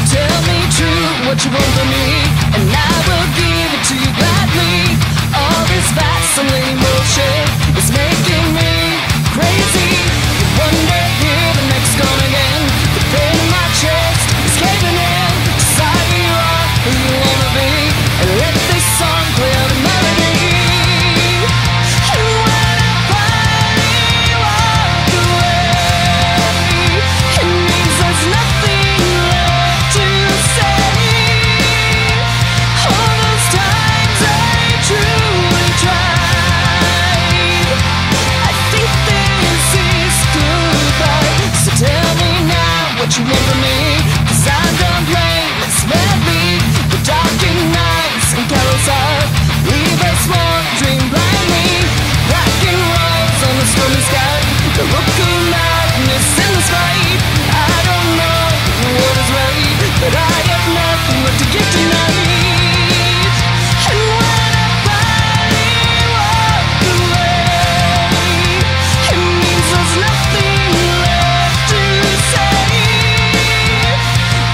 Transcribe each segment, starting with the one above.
tell me true what you want from me, and I will give it to you gladly. All this vacillating bullshit is making me crazy. You wonder here the next gone again. The pain in my chest is caving in. Decide who you are, who you wanna be, and let this song play out a melody. And when I finally walk away, it means there's nothing left to say. All those times I truly tried. I think this is goodbye. So tell me now what you want from me, 'cause I'm done playing this madly. The darkened nights and carols up leave us wandering blindly. Black and white on the stormy sky, the look of madness in the sky. I don't know what is right, but I have nothing left to give tonight. And when I finally walk away, it means there's nothing left to say.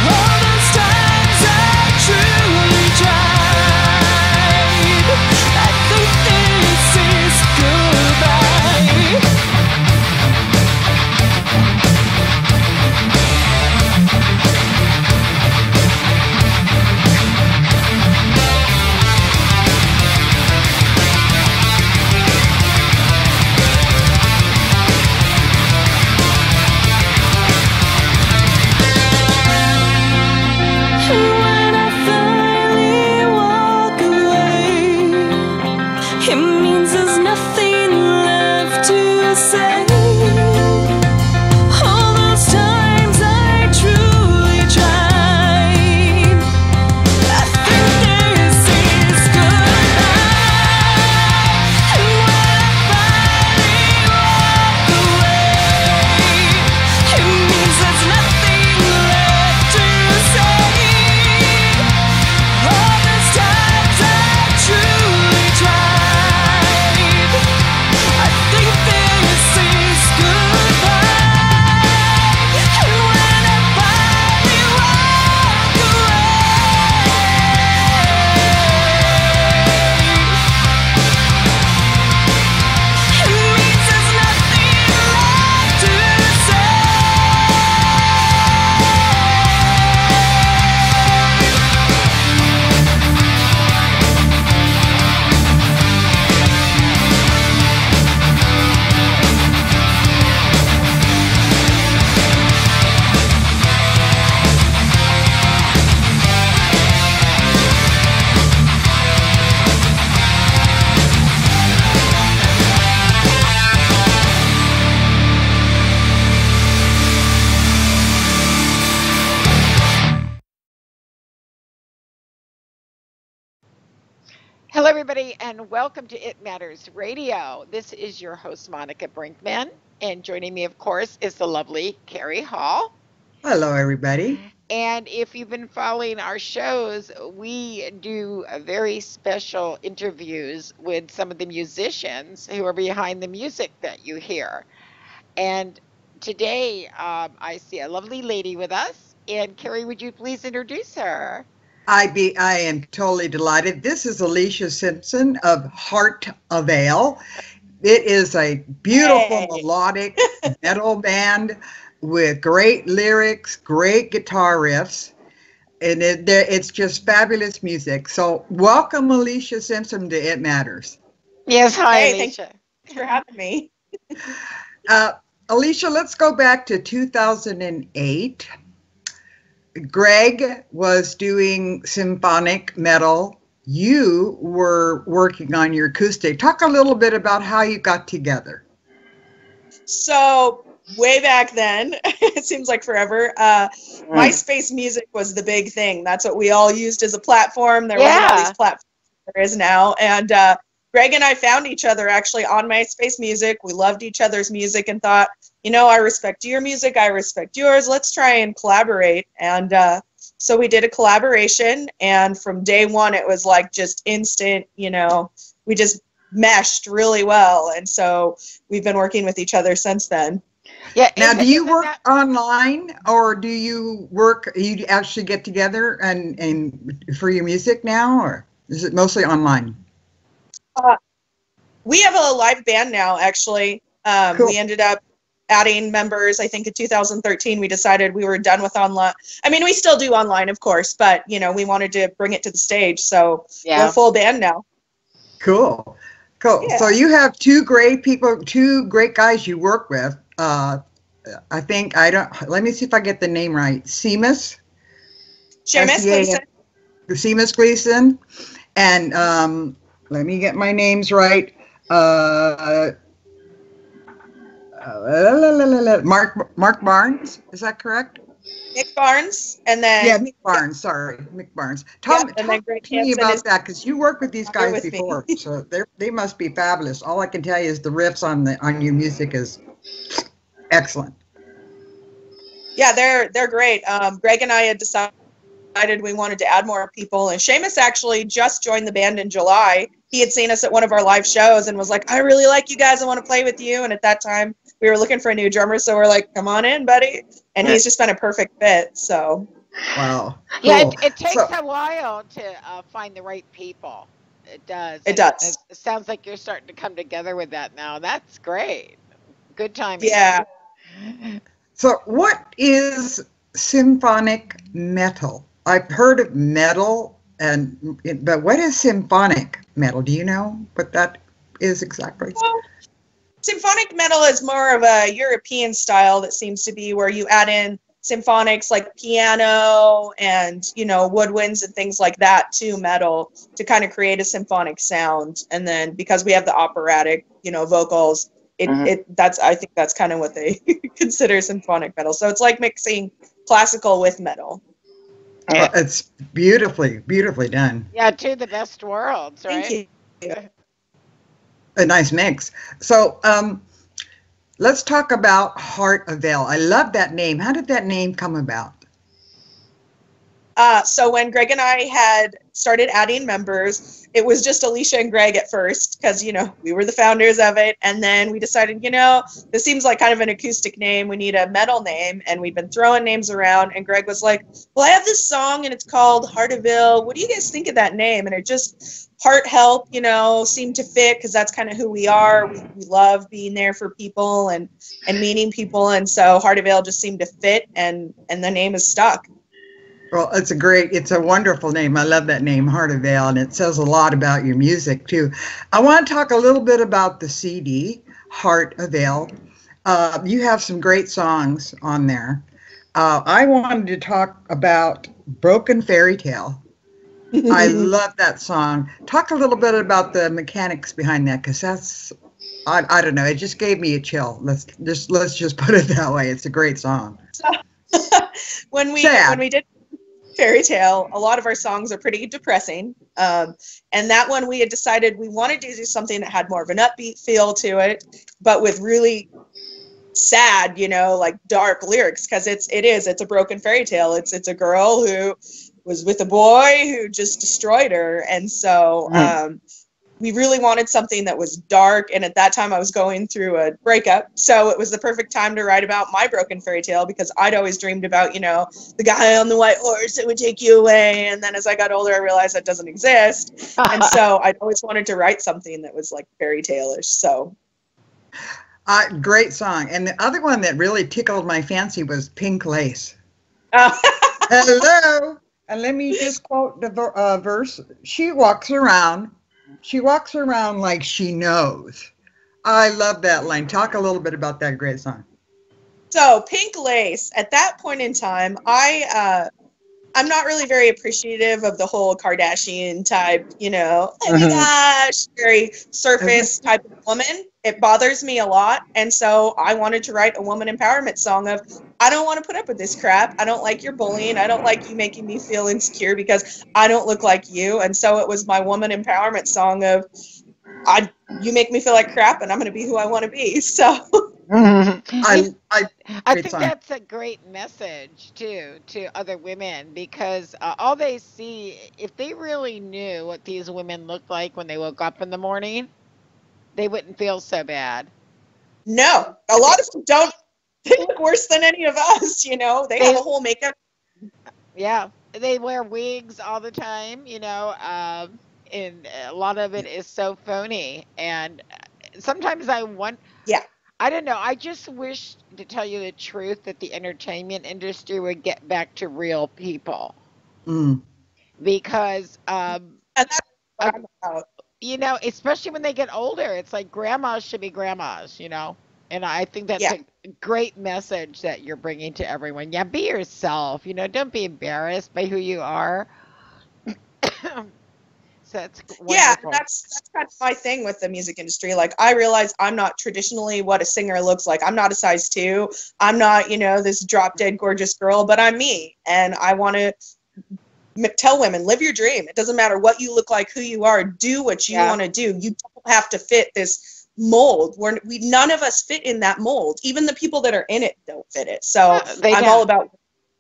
All those times I truly tried. I think this is goodbye. And when I finally walk away, it means there's nothing left to say. All those times I truly tried. I think this is goodbye. And when I finally walk away, it means there's nothing left to say. All those times I truly tried. I think this is goodbye. And when I finally walk away, it means there's nothing left to say. Hello, everybody, and welcome to It Matters Radio. This is your host, Monica Brinkman, and joining me, of course, is the lovely Carrie Hall. Hello, everybody. And if you've been following our shows, we do very special interviews with some of the musicians who are behind the music that you hear. And today, I see a lovely lady with us. And Carrie, would you please introduce her? I am totally delighted. This is Aleshia Simpson of Heart Avail. It is a beautiful melodic metal band with great lyrics, great guitar riffs, and it's just fabulous music. So welcome, Aleshia Simpson, to It Matters. Yes, hi, Hey, Aleshia. thanks for having me. Aleshia, let's go back to 2008. Greg was doing symphonic metal. You were working on your acoustic. Talk a little bit about how you got together. So way back then, it seems like forever, MySpace music was the big thing. That's what we all used as a platform. There wasn't all these platforms there is now. And Greg and I found each other actually on MySpace music. We loved each other's music and thought, you know, I respect your music, I respect yours. Let's try and collaborate. And so we did a collaboration. And from day one, it was like just instant, you know, we just meshed really well. And so we've been working with each other since then. Yeah. Now, do you Isn't work that online, or do you actually get together and for your music now, or is it mostly online? Uh, we have a live band now, actually. Cool. We ended up adding members, I think in 2013. We decided we were done with online. I mean, we still do online, of course, but, you know, we wanted to bring it to the stage. So we're a full band now. Cool. Cool. Yeah. So you have two great people, two great guys you work with. I think let me see if I get the name right. Seamus Gleason. Seamus Gleason. And let me get my names right. Mark Barnes, is that correct? Mick Barnes, and then Mick Barnes. Sorry, Mick Barnes. Talk to me about that, because you worked with these guys before, so they must be fabulous. All I can tell you is the riffs on your music is excellent. Yeah, they're great. Greg and I had decided we wanted to add more people, and Seamus actually just joined the band in July. He had seen us at one of our live shows and was like, I really like you guys, I want to play with you. And at that time we were looking for a new drummer, so we're like, come on in, buddy. And he's just been a perfect fit. So wow. Cool. Yeah, it takes a while to find the right people. It does. It does. It sounds like you're starting to come together with that now. That's great. Good timing. Yeah. So what is symphonic metal? I've heard of metal, but what is symphonic metal? Do you know what that is exactly? Well, symphonic metal is more of a European style that seems to be where you add in symphonics like piano and, you know, woodwinds and things like that to metal to kind of create a symphonic sound. And then because we have the operatic, you know, vocals, I think that's kind of what they consider symphonic metal. So it's like mixing classical with metal. It's beautifully done. Yeah, two of the best worlds, right? Thank you. A nice mix. So let's talk about Heart Avail. I love that name. How did that name come about? So when Greg and I had started adding members, it was just Aleshia and Greg at first because, you know, we were the founders of it. And then we decided, you know, this seems like kind of an acoustic name. We need a metal name. And we've been throwing names around. And Greg was like, well, I have this song and it's called Heart Avail. What do you guys think of that name? And it just, heart help, you know, seemed to fit because that's kind of who we are. We love being there for people and meeting people. And so Heart Avail just seemed to fit and the name is stuck. Well, it's a wonderful name. I love that name, Heart Avail, and it says a lot about your music too. I want to talk a little bit about the CD, Heart Avail. You have some great songs on there. I wanted to talk about Broken Fairy Tale. I love that song. Talk a little bit about the mechanics behind that, because that's, I don't know, it just gave me a chill. Let's just put it that way. It's a great song. When we did Fairy Tale, a lot of our songs are pretty depressing. And that one we had decided we wanted to do something that had more of an upbeat feel to it, but with really sad, you know, like dark lyrics, because it's a broken fairy tale. It's a girl who was with a boy who just destroyed her. And so we really wanted something that was dark. And at that time I was going through a breakup. So it was the perfect time to write about my broken fairy tale, because I'd always dreamed about, you know, the guy on the white horse that would take you away. And then as I got older, I realized that doesn't exist. And so I'd always wanted to write something that was like fairy tale-ish. So. Great song. And the other one that really tickled my fancy was Pink Lace. Hello. And let me just quote the verse. She walks around like she knows. I love that line. Talk a little bit about that great song. So Pink Lace, at that point in time, I'm not really very appreciative of the whole Kardashian type, you know, oh my gosh, very surface type of woman. It bothers me a lot. And so I wanted to write a woman empowerment song of, I don't want to put up with this crap. I don't like your bullying. I don't like you making me feel insecure because I don't look like you. And so it was my woman empowerment song of, you make me feel like crap and I'm going to be who I want to be. So I think that's a great message too to other women, because all they see, if they really knew what these women looked like when they woke up in the morning, they wouldn't feel so bad. No, a lot of them don't. They look worse than any of us, you know. They have a whole makeup. Yeah, they wear wigs all the time, and a lot of it is so phony. And sometimes Yeah. I don't know, I just wish, to tell you the truth, that the entertainment industry would get back to real people. Mm. Because, And that's uh, what I'm about. especially when they get older, it's like grandmas should be grandmas, And I think that's Yeah. a great message that you're bringing to everyone. Yeah, be yourself, don't be embarrassed by who you are. So that's Yeah, and wonderful. that's kind of my thing with the music industry. Like, I realize I'm not traditionally what a singer looks like. I'm not a size 2. I'm not, this drop dead gorgeous girl, but I'm me. And I want to tell women, live your dream. It doesn't matter what you look like, who you are. Do what you Yeah. want to do. You don't have to fit this mold. None of us fit in that mold. Even the people that are in it don't fit it. So I'm all about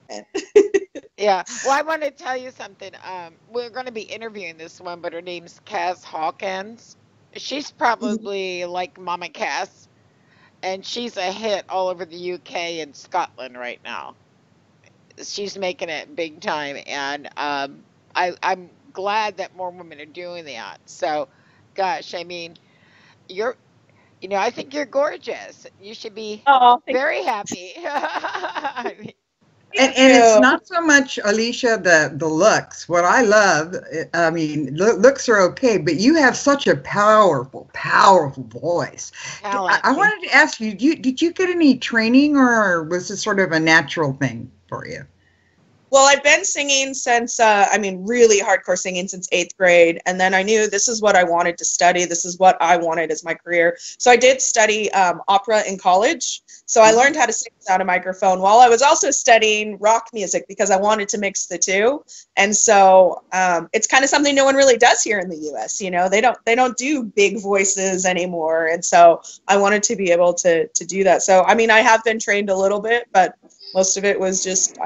it. Yeah. Well, I want to tell you something. We're going to be interviewing this one, but her name's Cass Hawkins. She's probably like Mama Cass, and she's a hit all over the UK and Scotland right now. She's making it big time, and I'm glad that more women are doing that. So, gosh, I mean, you're, I think you're gorgeous. You should be Oh, thank very happy. I mean, And it's you. not so much, Aleshia, the looks. What I love, I mean, looks are okay, but you have such a powerful, powerful voice. talent. I wanted to ask you, did you get any training, or was this sort of a natural thing for you? Well, I've been singing since, really hardcore singing since 8th grade. And then I knew this is what I wanted to study. This is what I wanted as my career. So I did study opera in college. So I learned how to sing without a microphone while I was also studying rock music because I wanted to mix the two. And so it's kind of something no one really does here in the US. They don't do big voices anymore. And so I wanted to be able to do that. So, I mean, I have been trained a little bit, but most of it was just,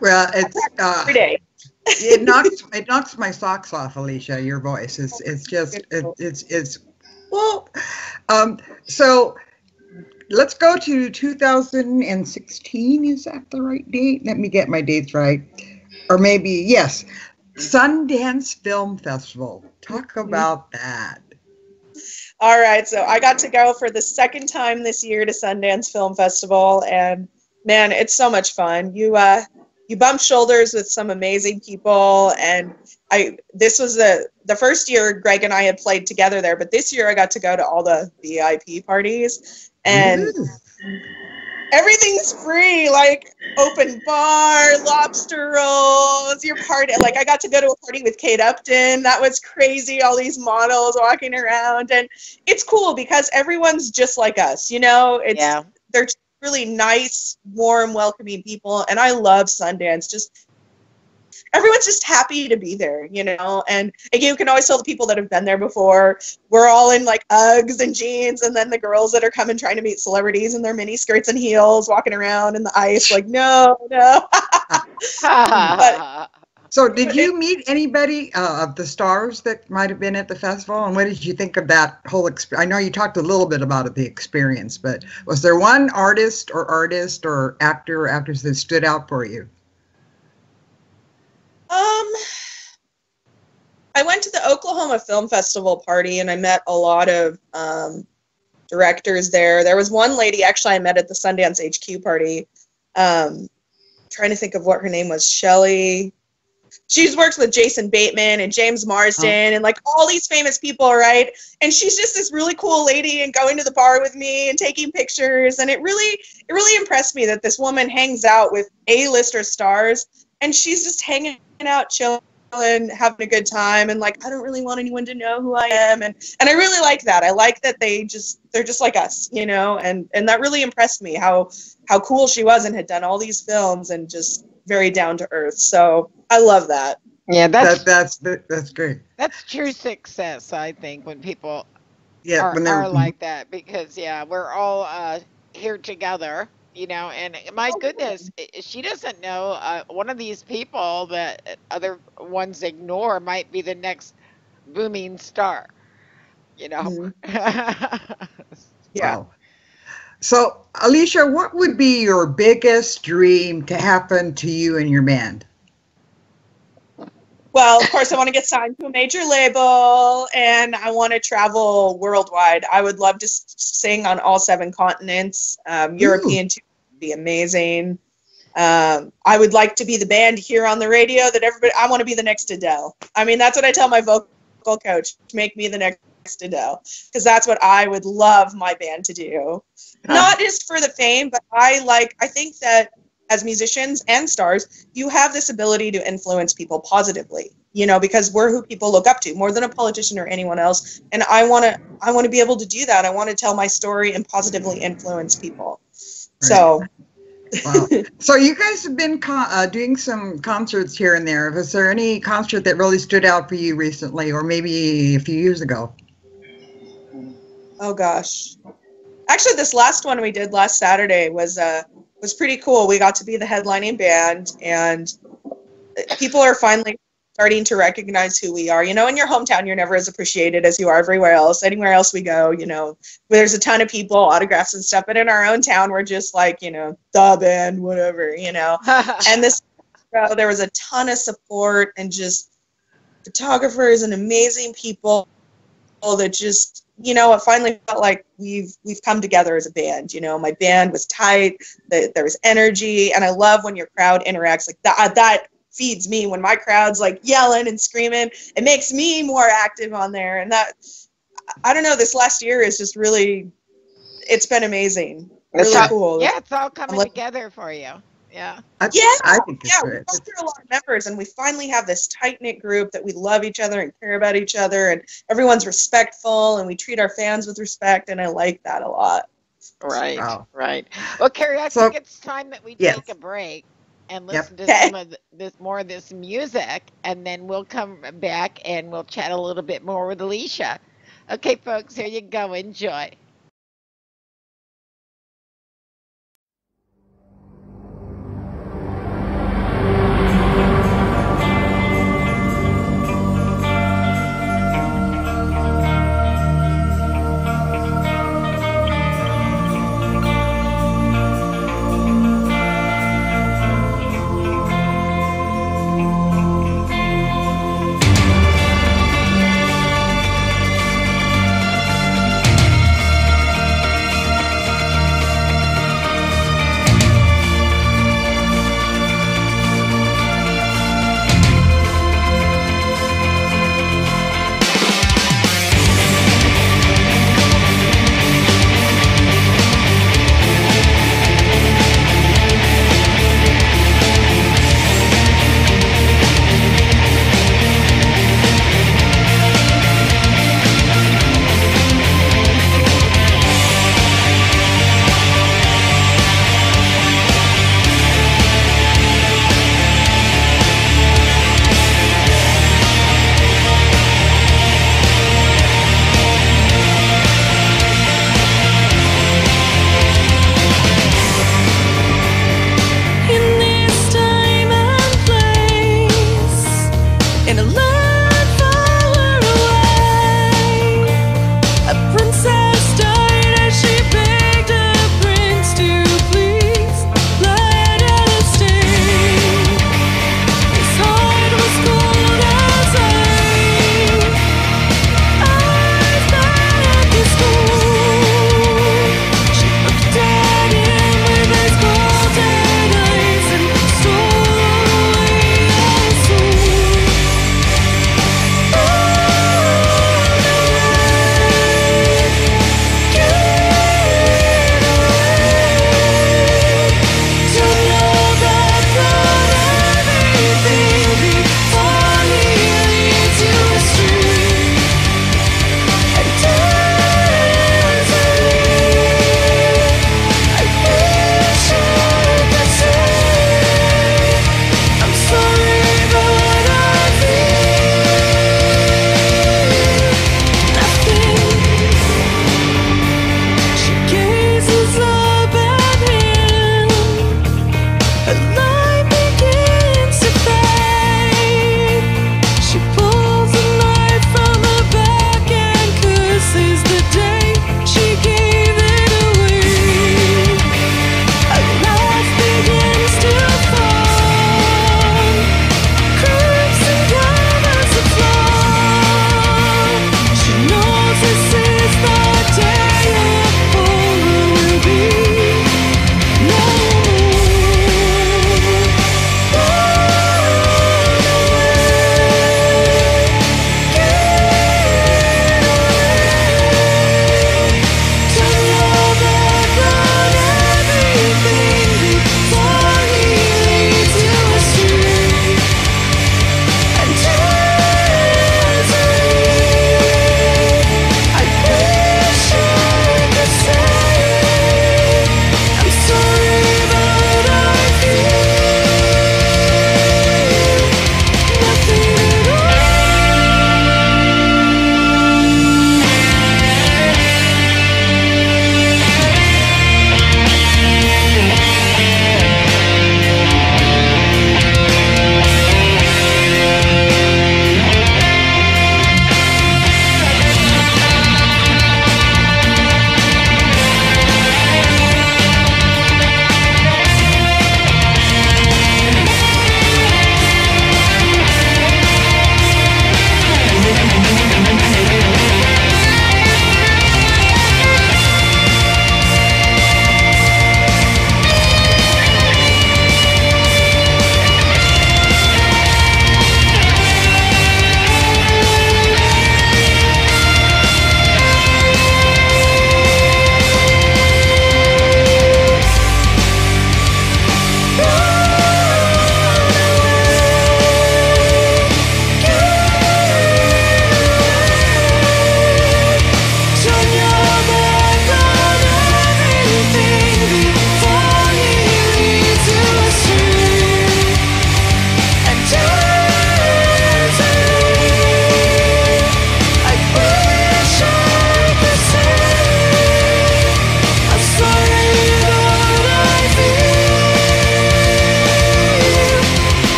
Well, it's every day. it knocks my socks off, Aleshia. Your voice it's just it's well. So let's go to 2016. Is that the right date? Let me get my dates right, or maybe yes. Sundance Film Festival. Talk about that. All right, so I got to go for the second time this year to Sundance Film Festival, and man, it's so much fun. You bump shoulders with some amazing people, and this was the first year Greg and I had played together there, but this year I got to go to all the VIP parties, and everything's free, like open bar, lobster rolls, your party. Like, I got to go to a party with Kate Upton. That was crazy. All these models walking around, and it's cool because everyone's just like us. They're really nice, warm, welcoming people, and I love Sundance. Just everyone's just happy to be there, and you can always tell the people that have been there before, we're all in like Uggs and jeans, and then the girls that are coming trying to meet celebrities in their mini skirts and heels walking around in the ice like, no. But So did you meet anybody of the stars that might have been at the festival? And what did you think of that whole experience? I know you talked a little bit about it, the experience, but was there one artist or actor or actress that stood out for you? I went to the Oklahoma Film Festival party, and I met a lot of directors there. There was one lady, actually, I met at the Sundance HQ party. Trying to think of what her name was. Shelley. She's worked with Jason Bateman and James Marsden and like all these famous people, right? And she's just this really cool lady and going to the bar with me and taking pictures. And it really impressed me that this woman hangs out with A-lister stars, and she's just hanging out, chilling, having a good time, and like, I don't really want anyone to know who I am, and I really like that. I like that they're just like us, and that really impressed me how cool she was and had done all these films and just very down to earth. So I love that. Yeah, that's great. That's true success, I think, when people when are like that, because we're all here together, and my goodness, she doesn't know one of these people that other ones ignore might be the next booming star, Mhm. Yeah. Wow. So, Aleshia, what would be your biggest dream to happen to you and your band? Well, of course, I want to get signed to a major label, and I want to travel worldwide. I would love to sing on all 7 continents. European tour would be amazing. I would like to be the band here on the radio that everybody. I want to be the next Adele. I mean, that's what I tell my vocal coach. Make me the next Adele, because that's what I would love my band to do. Not just for the fame, but I think that as musicians and stars, you have this ability to influence people positively, because we're who people look up to more than a politician or anyone else. And I want to be able to do that. I want to tell my story and positively influence people. Right. So. Wow. So you guys have been doing some concerts here and there. Was there any concert that really stood out for you recently, or maybe a few years ago? Oh gosh. Actually, this last one we did last Saturday was pretty cool. We got to be the headlining band, and people are finally starting to recognize who we are. In your hometown, you're never as appreciated as you are everywhere else. Anywhere else we go, there's a ton of people, autographs and stuff. But in our own town, we're just like, the band, whatever, And this, there was a ton of support and just photographers and amazing people that just, it finally felt like we've come together as a band. My band was tight, there was energy, and I love when your crowd interacts like that. That feeds me when my crowd's like yelling and screaming. It makes me more active on there, and that, I don't know, this last year is just really, it's been amazing. Really cool. Yeah, it's all coming together for you. Yeah. I think it's we've gone through a lot of members, and we finally have this tight-knit group that we love each other and care about each other, and everyone's respectful, and we treat our fans with respect, and I like that a lot. Right, right. Well, Carrie, I think it's time that we take a break and listen to some of more of this music, and then we'll come back and we'll chat a little bit more with Aleshia. Okay, folks, here you go. Enjoy.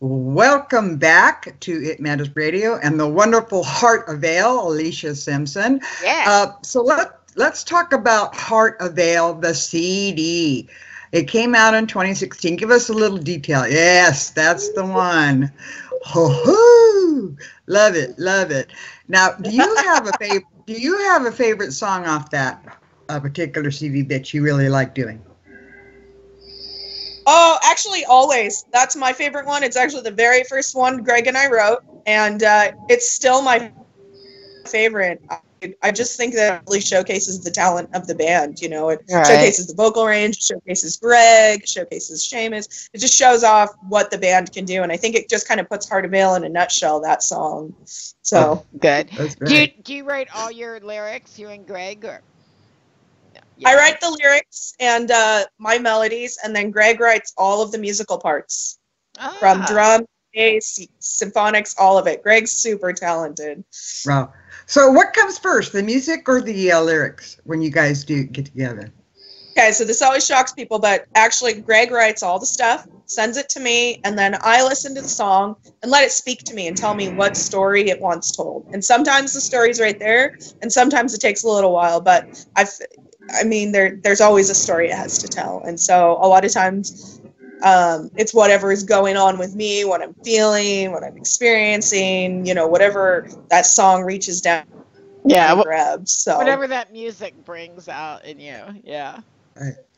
Welcome back to It Matters Radio and the wonderful Heart Avail, Aleshia Simpson. Yeah. So let's talk about Heart Avail, the CD. It came out in 2016. Give us a little detail. Yes, that's the one. Ho-hoo! Love it, love it. Now, do you have a favorite song off that particular CD that you really like doing? Oh, actually, Always. That's my favorite one. It's actually the very first one Greg and I wrote, and it's still my favorite. I just think that it really showcases the talent of the band. You know, it showcases the vocal range, showcases Greg, showcases Seamus. It just shows off what the band can do, and I think it just kind of puts Heart Avail in a nutshell, that song. So good. Right. Do you write all your lyrics, you and Greg, or? I write the lyrics and my melodies, and then Greg writes all of the musical parts, from drum, bass, symphonics, all of it. Greg's super talented. Wow. So what comes first, the music or the lyrics when you guys do get together? Okay, so this always shocks people, but actually Greg writes all the stuff, sends it to me, and then I listen to the song and let it speak to me and tell me what story it wants told. And sometimes the story's right there, and sometimes it takes a little while, but there's always a story it has to tell. And so a lot of times it's whatever is going on with me, what I'm feeling, what I'm experiencing, you know, whatever that song reaches down and grabs. So whatever that music brings out in you. Yeah.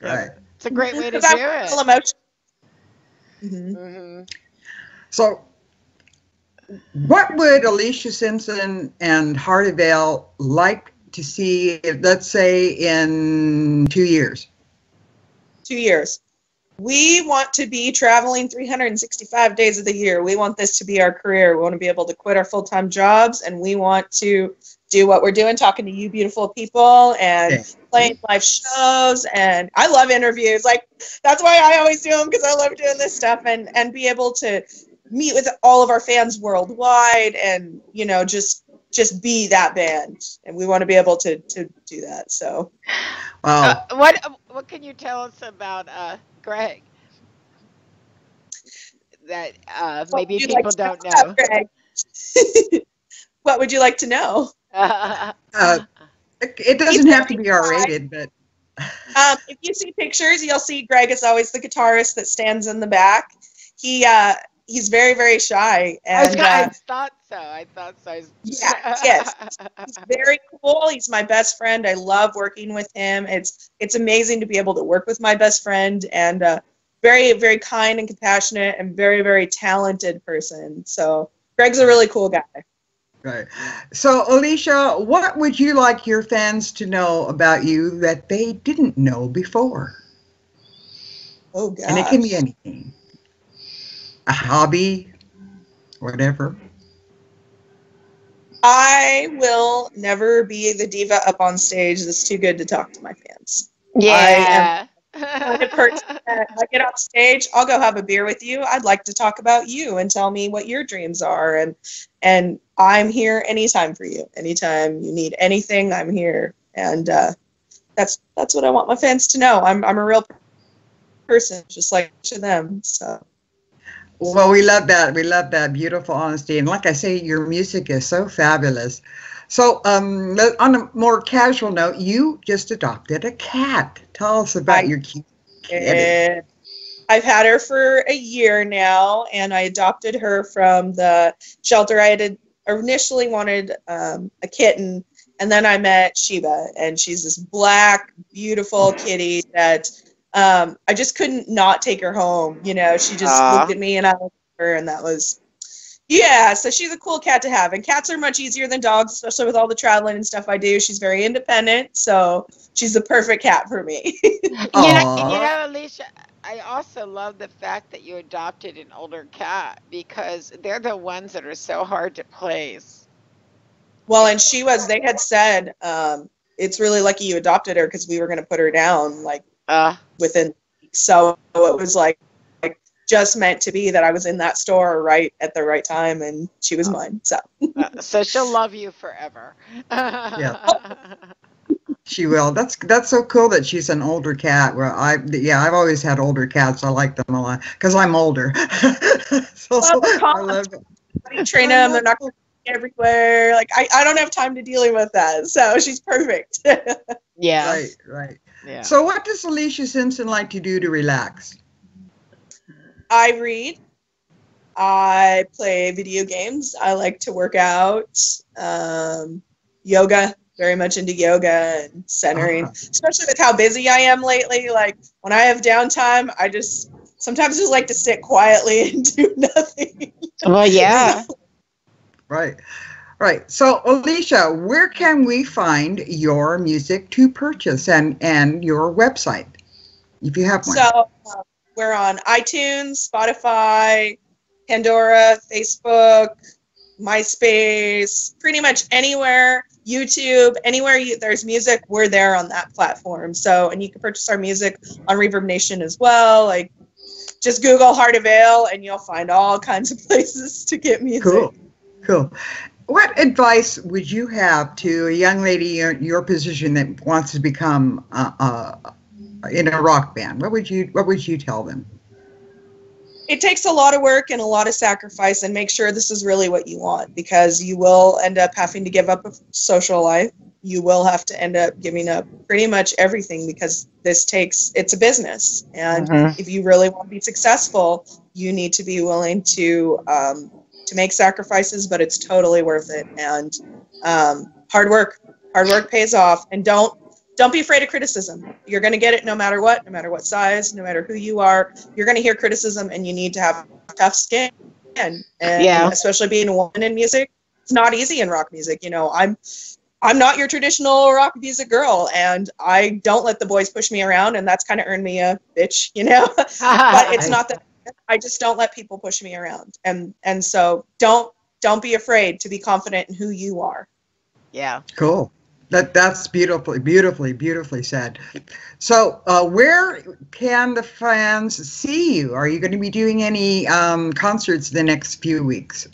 Right. It's a great way to do it. Emotion. Mm-hmm. So what would Aleshia Simpson and Heart Avail like to see, let's say, in 2 years? 2 years. We want to be traveling 365 days of the year. We want this to be our career. We want to be able to quit our full-time jobs, and we want to do what we're doing, talking to you beautiful people and playing live shows. And I love interviews. Like, that's why I always do them, because I love doing this stuff, and be able to meet with all of our fans worldwide and, you know, just be that band. And we want to be able to do that. So what can you tell us about Greg that maybe people don't know? What would you like to know? It doesn't have to be R-rated, but if you see pictures, you'll see Greg is always the guitarist that stands in the back. He's very, very shy. And I thought so. Yeah, yes. He's very cool. He's my best friend. I love working with him. It's amazing to be able to work with my best friend, and very, very kind and compassionate and very, very talented person. So Greg's a really cool guy. Right. So, Aleshia, what would you like your fans to know about you that they didn't know before? Oh, gosh. And it can be anything. A hobby, whatever. I will never be the diva up on stage that's too good to talk to my fans. Yeah. I get off stage, I'll go have a beer with you. I'd like to talk about you and tell me what your dreams are. And I'm here anytime for you. Anytime you need anything, I'm here. And that's what I want my fans to know. I'm a real person, just like to them. So. Well, we love that. We love that beautiful honesty. And like I say, your music is so fabulous. So on a more casual note, you just adopted a cat. Tell us about your cute kitty. I've had her for a year now, and I adopted her from the shelter. I had initially wanted a kitten, and then I met Sheba, and she's this black, beautiful kitty that I just couldn't not take her home. You know, she just looked at me and I looked at her, and that was, yeah, so she's a cool cat to have. And cats are much easier than dogs, especially with all the traveling and stuff I do. She's very independent, so she's the perfect cat for me. You know, Aleshia, I also love the fact that you adopted an older cat, because they're the ones that are so hard to place. Well, and they had said, it's really lucky you adopted her, because we were going to put her down, like, within, so it was like just meant to be that I was in that store right at the right time, and she was mine. So so she'll love you forever. Yeah. She will. That's so cool that she's an older cat. Well, I've always had older cats. I like them a lot because I'm older. So Well, they're I calm. love it. You train them, they're not going everywhere. Like I don't have time to dealing with that. So she's perfect. Yeah. Right. Yeah. So what does Aleshia Simpson like to do to relax? I read. I play video games. I like to work out. Yoga, very much into yoga and centering, especially with how busy I am lately. Like when I have downtime, I just sometimes just like to sit quietly and do nothing. Well, yeah. Right. So, Aleshia, where can we find your music to purchase and your website, if you have one? So, we're on iTunes, Spotify, Pandora, Facebook, MySpace, pretty much anywhere, YouTube, anywhere there's music, we're there on that platform. So, and you can purchase our music on Reverb Nation as well. Like, just Google Heart Avail and you'll find all kinds of places to get music. Cool. What advice would you have to a young lady in your position that wants to become in a rock band? What would you tell them? It takes a lot of work and a lot of sacrifice, and make sure this is really what you want, because you will end up having to give up a social life. You will have to end up giving up pretty much everything, because it's a business. And if you really want to be successful, you need to be willing to make sacrifices, but it's totally worth it. And hard work pays off. And don't be afraid of criticism. You're going to get it no matter what size, no matter who you are. You're going to hear criticism, and you need to have tough skin. And especially being a woman in music, it's not easy in rock music. You know, I'm not your traditional rock music girl, and I don't let the boys push me around, and that's kind of earned me a bitch, you know. But it's not that. I just don't let people push me around, and so don't be afraid to be confident in who you are. Yeah. Cool. That's beautifully said. So, where can the fans see you? Are you going to be doing any concerts the next few weeks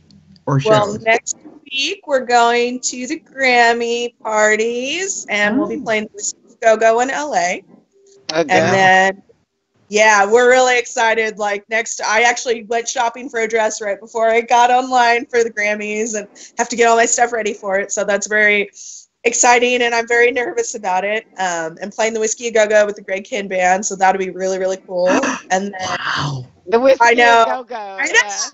or shows? Well, next week we're going to the Grammy parties, and we'll be playing Whiskey Go-Go in LA. Okay. And then, yeah, we're really excited. Like I actually went shopping for a dress right before I got online for the Grammys, and have to get all my stuff ready for it. So that's very exciting, and I'm very nervous about it. And playing the Whiskey Go-Go with the Greg Kihn band, so that'll be really, really cool. And then, the Whiskey Go-Go. I know.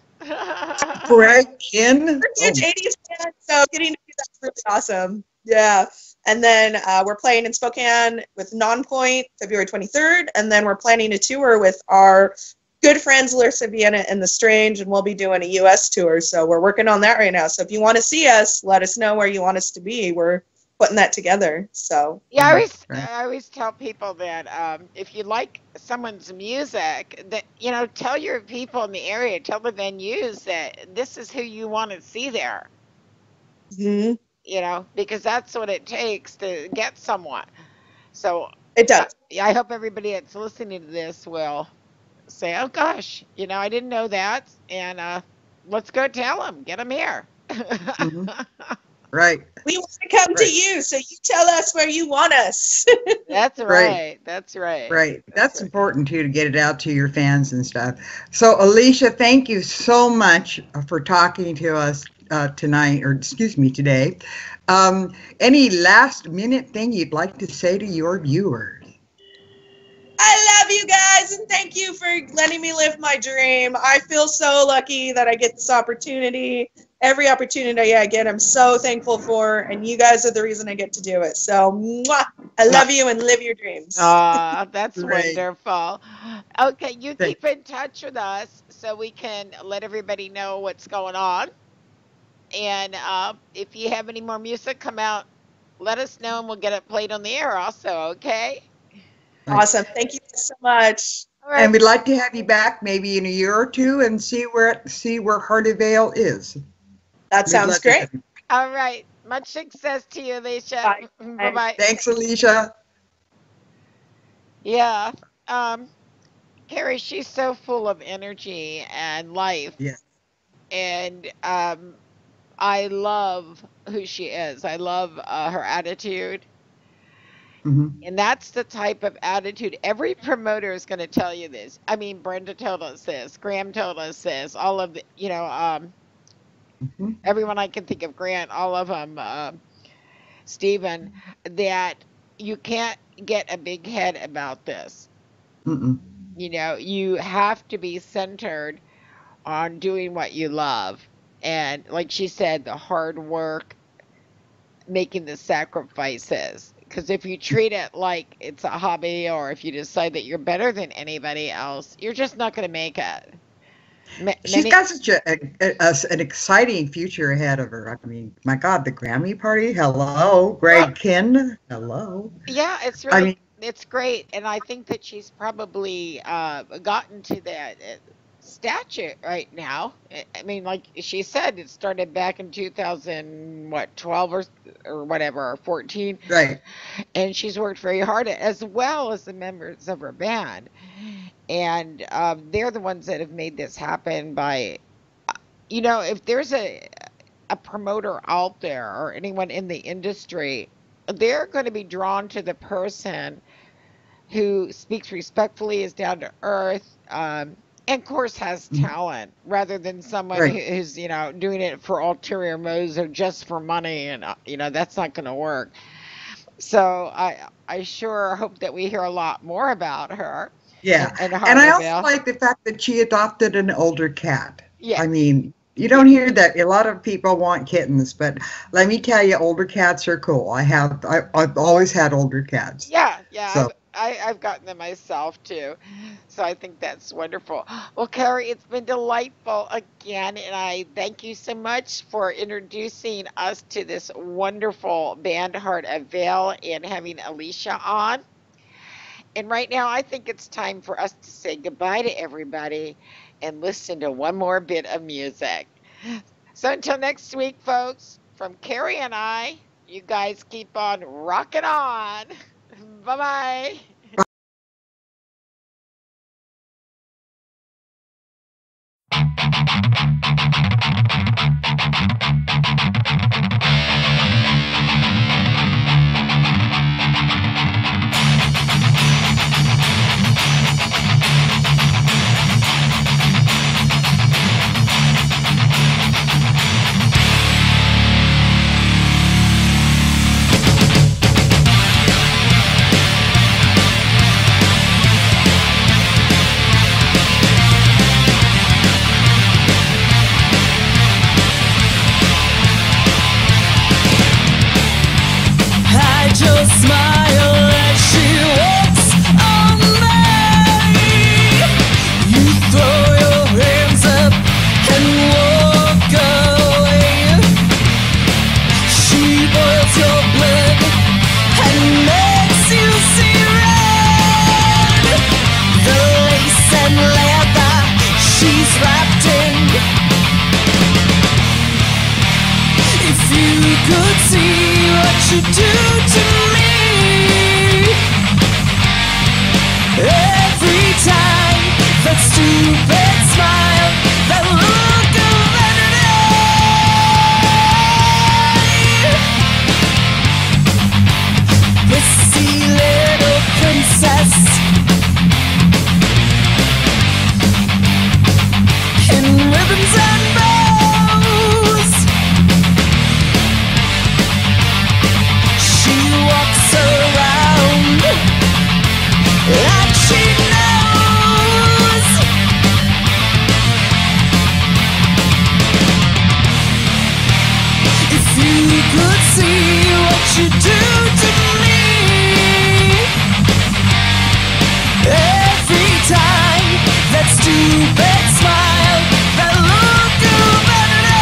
Greg Kihn? We're huge 80s fans, so getting to do that's really awesome. Yeah. And then we're playing in Spokane with Nonpoint February 23rd. And then we're planning a tour with our good friends, Aleshia Vienna and The Strange, and we'll be doing a U.S. tour. So we're working on that right now. So if you want to see us, let us know where you want us to be. We're putting that together. So yeah, I always tell people that if you like someone's music, that tell your people in the area, tell the venues that this is who you want to see there. Mm-hmm. Because that's what it takes to get someone. So it does. I hope everybody that's listening to this will say, "Oh gosh, I didn't know that," and let's go tell them, get them here. Right. We want to come to you, so you tell us where you want us. That's right. That's right. Right. That's important too, to get it out to your fans and stuff. So, Aleshia, thank you so much for talking to us today. Any last minute thing you'd like to say to your viewers? I love you guys, and thank you for letting me live my dream. I feel so lucky that I get this opportunity. Every opportunity I get, I'm so thankful for, and you guys are the reason I get to do it. So, mwah, I love you, and live your dreams. That's wonderful. Okay, you keep in touch with us so we can let everybody know what's going on. And if you have any more music come out, let us know, and we'll get it played on the air also, okay? Awesome. Thank you so much. Right. And we'd like to have you back maybe in a year or two and see where Heart Avail is. That sounds great. All right. Much success to you, Aleshia. Bye-bye. Thanks, Aleshia. Yeah. Carrie, she's so full of energy and life. Yeah. And I love who she is. I love her attitude. And that's the type of attitude. Every promoter is going to tell you this. I mean, Brenda told us this. Graham told us this. All of the, everyone I can think of, Grant, all of them, Stephen, that you can't get a big head about this. You have to be centered on doing what you love. And like she said, the hard work, making the sacrifices. Because if you treat it like it's a hobby, or if you decide that you're better than anybody else, you're just not going to make it. She's got such an exciting future ahead of her. I mean, my God, the Grammy party. Hello, Greg Kinn. Hello. Yeah, it's really, it's great. And I think that she's probably gotten to that statute right now. I mean, like she said, it started back in 2012 or whatever, or 14. Right. And she's worked very hard, as well as the members of her band. And they're the ones that have made this happen by, if there's a promoter out there or anyone in the industry, they're going to be drawn to the person who speaks respectfully, is down to earth, and of course has talent, rather than someone who's, doing it for ulterior motives or just for money. And, that's not going to work. So I sure hope that we hear a lot more about her. Yeah, and I also like the fact that she adopted an older cat. Yeah. I mean, you don't hear that. A lot of people want kittens, but let me tell you, older cats are cool. I've always had older cats. Yeah. So. I've gotten them myself too. So I think that's wonderful. Well, Carrie, it's been delightful again, and I thank you so much for introducing us to this wonderful band, Heart Avail, and having Aleshia on. And right now, I think it's time for us to say goodbye to everybody and listen to one more bit of music. So until next week, folks, from Carrie and I, you guys keep on rocking on. Bye-bye. Just smile as she walks on by. You throw your hands up and walk away. She boils your blood and makes you see red. The lace and leather she's wrapped in. If you could see what you do to me every time, that stupid smile, that look of vanity, prissy little princess in ribbons and bows. She walks around like she knows. If you could see what you do to me every time, that stupid smile, that look of vanity.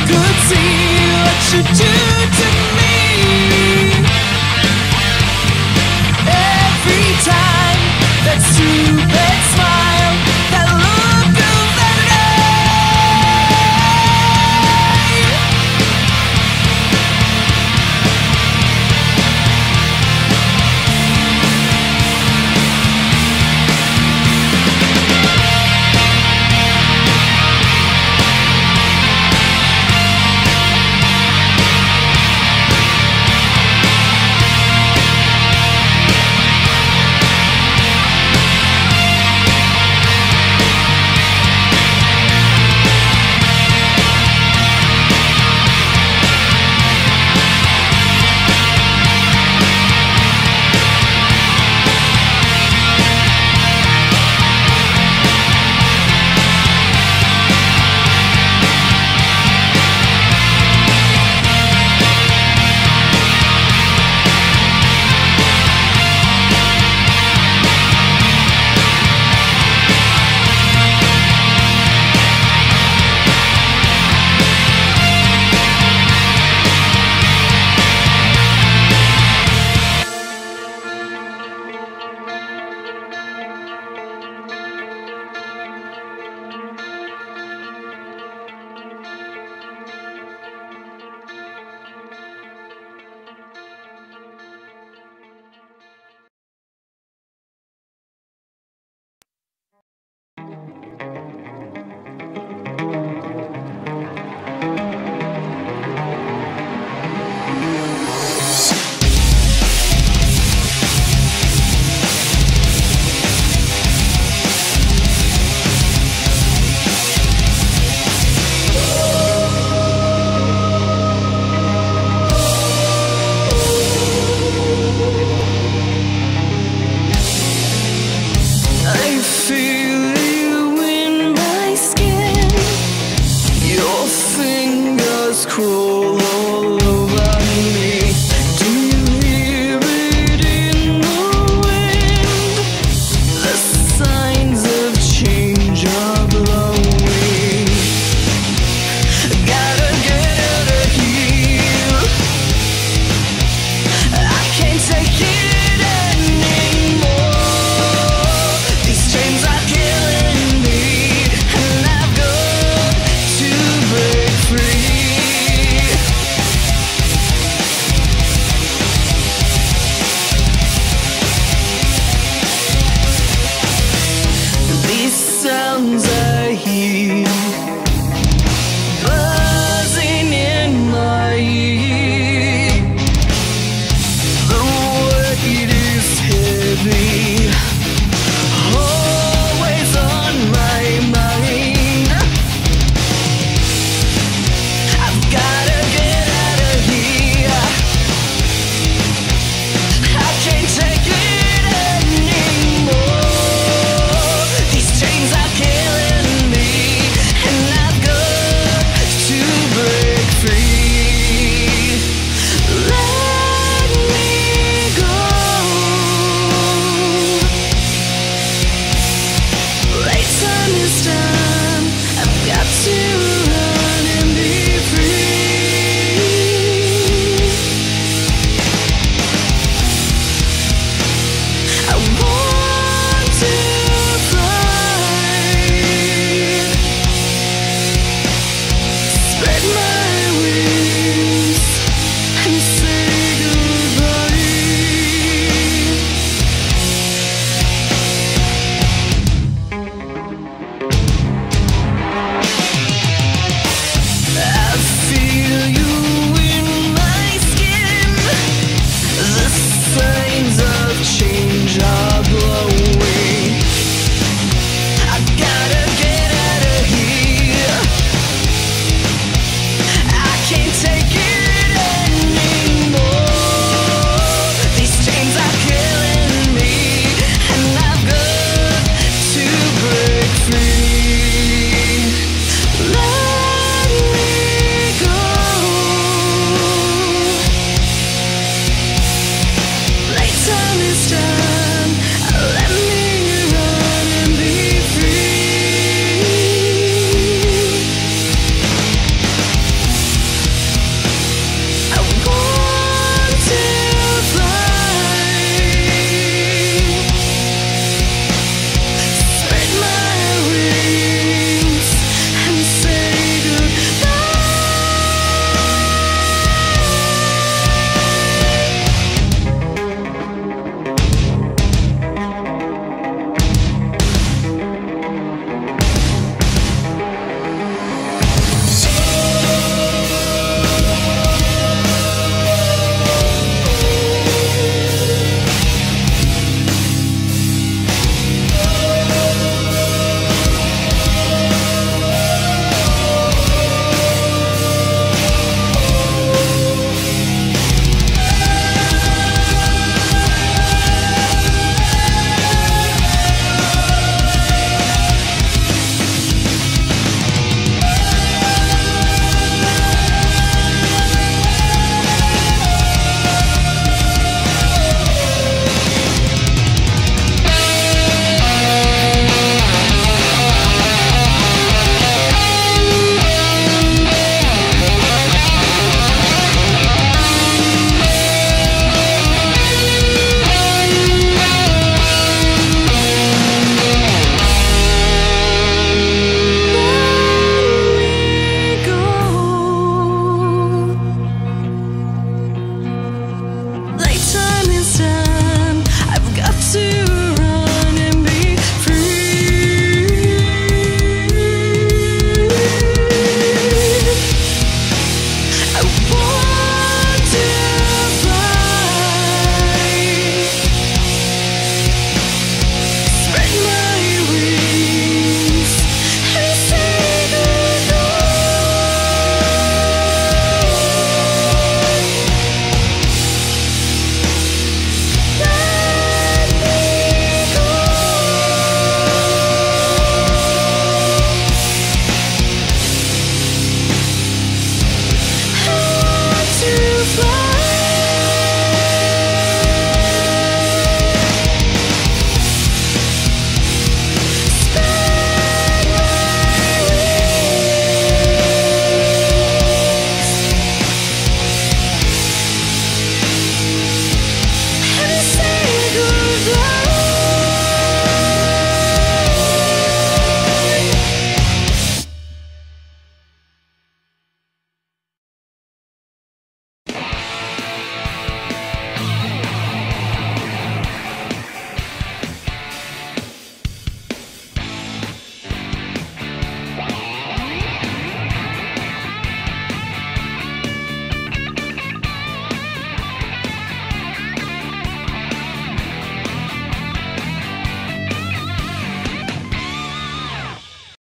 Gutsy, what you do to me. Every time, that's too bad.